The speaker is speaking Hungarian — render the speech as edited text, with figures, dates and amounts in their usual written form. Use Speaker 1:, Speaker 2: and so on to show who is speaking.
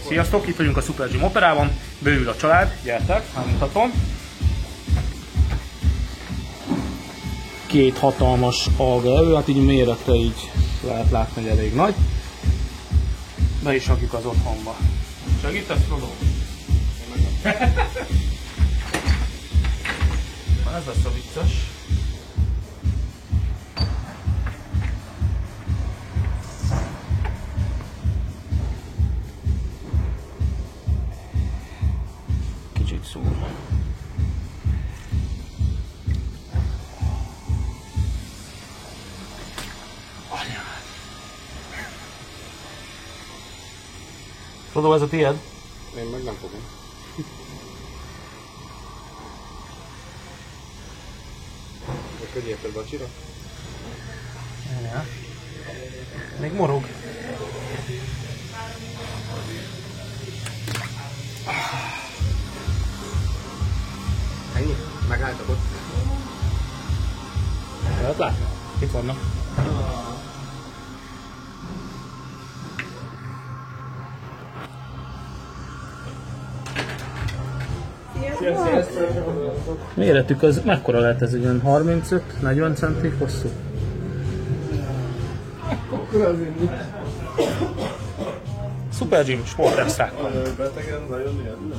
Speaker 1: Sziasztok, itt vagyunk a Super Gym Operában, bővül a család, gyertek, megmutatom. Két hatalmas algaevő, hát így méretre így lehet látni, hogy elég nagy. Be is rakjuk az otthonba. Segítesz, Frodo? Ez lesz a vicces. Kicsit szúr. Frodo, ez a tiéd?
Speaker 2: Én meg nem fogom. A könyéped vacsira?
Speaker 1: Ja. Még morog.
Speaker 2: Ennyi? Megálltak ott?
Speaker 1: Lehet látni? Itt vannak. Méretük az mekkora lehet ez, ugyan 35-40 centi hosszú? Super Gym sportextrákkal.
Speaker 2: Betegen nagyon ilyen.